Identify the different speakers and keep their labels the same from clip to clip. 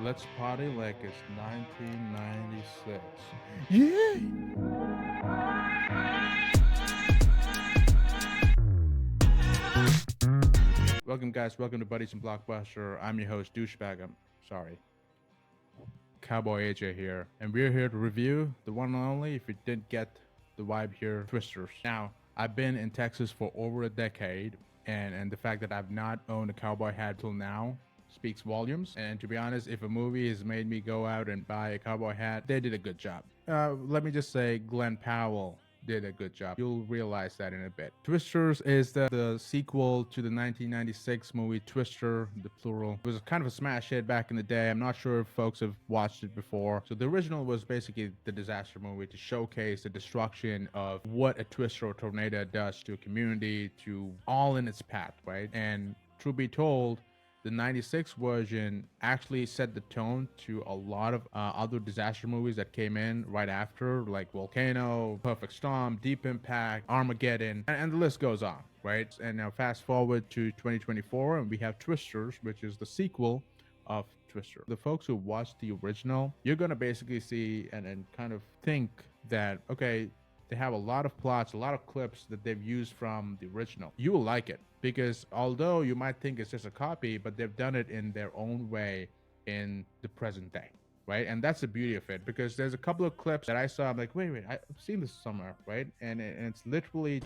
Speaker 1: Let's party like it's 1996. Yeah! Welcome, guys. Welcome to Buddies and Blockbuster. I'm your host, Douchebag. I'm sorry. Cowboy AJ here. And we're here to review the one and only, if you didn't get the vibe here, Twisters. Now, I've been in Texas for over a decade, and the fact that I've not owned a cowboy hat till now speaks volumes. And to be honest, if a movie has made me go out and buy a cowboy hat, they did a good job. Let me just say, Glen Powell did a good job. You'll realize that in a bit. Twisters is the sequel to the 1996 movie Twister, the plural. It was kind of a smash hit back in the day. I'm not sure if folks have watched it before. So the original was basically the disaster movie to showcase the destruction of what a twister or tornado does to a community, to all in its path, right? And truth be told, the 96 version actually set the tone to a lot of other disaster movies that came in right after, like Volcano, Perfect Storm, Deep Impact, Armageddon, and the list goes on, right? And now fast forward to 2024, and we have Twisters, which is the sequel of Twister. The folks who watched the original, you're going to basically see and kind of think that, okay, they have a lot of plots, a lot of clips that they've used from the original. You will like it because although you might think it's just a copy, but they've done it in their own way in the present day, right? And that's the beauty of it, because there's a couple of clips that I saw. I'm like, wait, I've seen this somewhere, right? And it's literally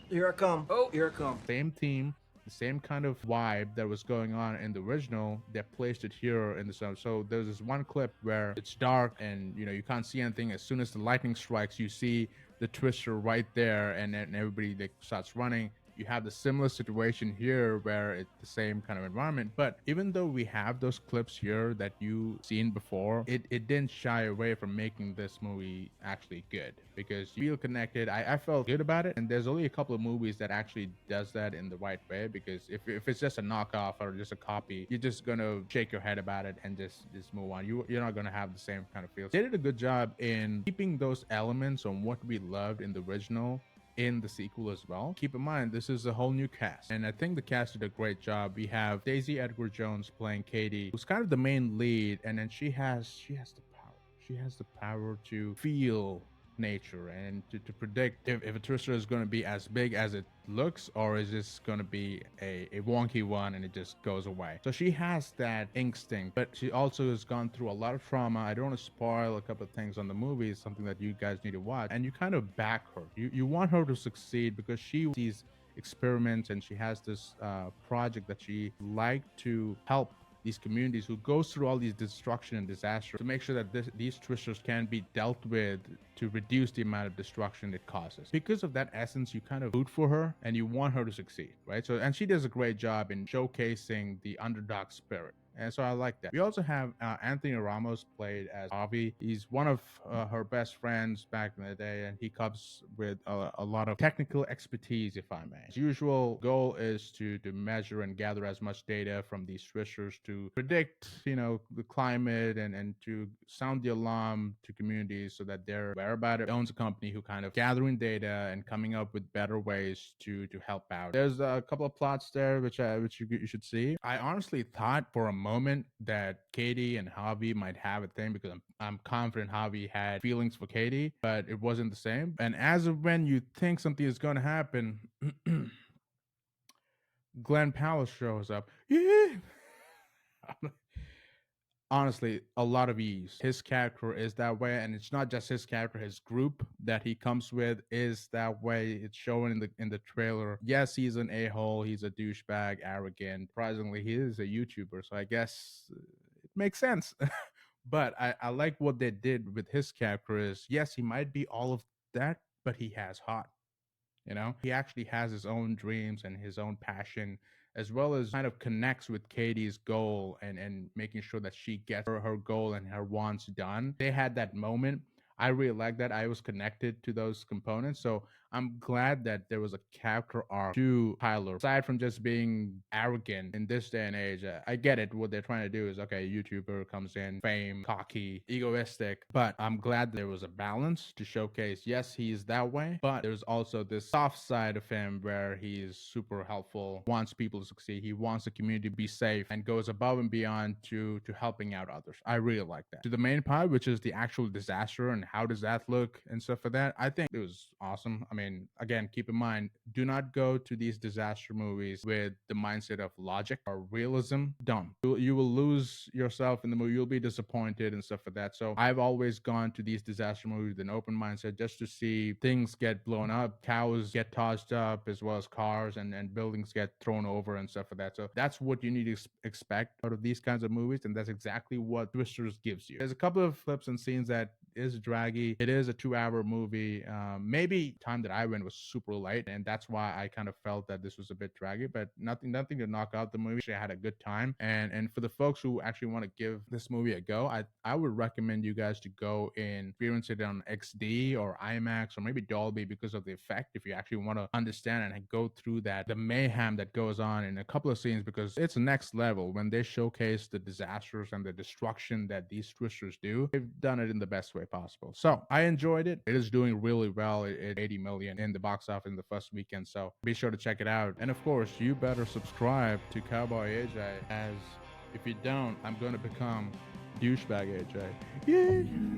Speaker 2: Here I come. Oh, here I come.
Speaker 1: same theme, the same kind of vibe that was going on in the original. They placed it here in the sound. So there's this one clip where it's dark and you can't see anything. As soon as the lightning strikes, you see the twister right there, and then everybody starts running. You have the similar situation here where it's the same kind of environment. But even though we have those clips here that you've seen before, it didn't shy away from making this movie actually good, because you feel connected. I felt good about it. And there's only a couple of movies that actually does that in the right way, because if it's just a knockoff or just a copy, you're just gonna shake your head about it and just move on. You're not gonna have the same kind of feel. They did a good job in keeping those elements on what we loved in the original in the sequel as well. Keep in mind, this is a whole new cast, and I think the cast did a great job. We have Daisy Edgar Jones playing Katie, who's kind of the main lead, and then she has the power. She has the power to feel nature and to predict if a twister is going to be as big as it looks, or is this going to be a wonky one and it just goes away. So she has that instinct, but she also has gone through a lot of trauma. I don't want to spoil a couple of things on the movie. It's something that you guys need to watch, and you kind of back her. You want her to succeed, because she sees experiments and she has this project that she like to help these communities who goes through all these destruction and disaster, to make sure that these twisters can be dealt with, to reduce the amount of destruction it causes. Because of that essence, you kind of root for her and you want her to succeed, right? So, and she does a great job in showcasing the underdog spirit. And so I like that. We also have Anthony Ramos played as Avi. He's one of her best friends back in the day, and he comes with a lot of technical expertise, if I may. His usual goal is to measure and gather as much data from these twisters to predict, the climate, and to sound the alarm to communities so that they're aware about it. He owns a company who kind of gathering data and coming up with better ways to help out. There's a couple of plots there which you should see. I honestly thought for a moment that Katie and Javi might have a thing, because I'm confident Javi had feelings for Katie, but it wasn't the same. And as of when you think something is going to happen, Glen Powell shows up. Yeah. Honestly, a lot of ease. His character is that way, and it's not just his character. His group that he comes with is that way. It's shown in the trailer. Yes, he's an a-hole. He's a douchebag, arrogant. Surprisingly, he is a YouTuber, so I guess it makes sense. But I like what they did with his character. Is yes, he might be all of that, but he has heart. He actually has his own dreams and his own passion, as well as kind of connects with Katie's goal, and making sure that she gets her goal and her wants done. They had that moment. I really like that. I was connected to those components. So I'm glad that there was a character arc to Tyler. Aside from just being arrogant in this day and age, I get it. What they're trying to do is, okay, YouTuber comes in, fame, cocky, egoistic, but I'm glad there was a balance to showcase, yes, he's that way, but there's also this soft side of him where he's super helpful, wants people to succeed, he wants the community to be safe, and goes above and beyond to helping out others. I really like that. To the main part, which is the actual disaster and how does that look and stuff like that, I think it was awesome. I mean, again, keep in mind, do not go to these disaster movies with the mindset of logic or realism. Don't. You will lose yourself in the movie. You'll be disappointed and stuff like that. So I've always gone to these disaster movies with an open mindset just to see things get blown up, cows get tossed up, as well as cars and buildings get thrown over and stuff like that. So that's what you need to expect out of these kinds of movies, and that's exactly what Twisters gives you. There's a couple of clips and scenes that is draggy. It is a 2-hour movie. Maybe time that I went was super late, and that's why I kind of felt that this was a bit draggy. But nothing to knock out the movie. I had a good time, and for the folks who actually want to give this movie a go, I would recommend you guys to go and experience it on XD or IMAX or maybe Dolby because of the effect. If you actually want to understand and go through the mayhem that goes on in a couple of scenes, because it's next level when they showcase the disasters and the destruction that these twisters do. They've done it in the best way possible. So I enjoyed it. It is doing really well at 80 million in the box office in the first weekend. So be sure to check it out. And of course, you better subscribe to Cowboy AJ, as if you don't, I'm going to become douchebag AJ. Yeah.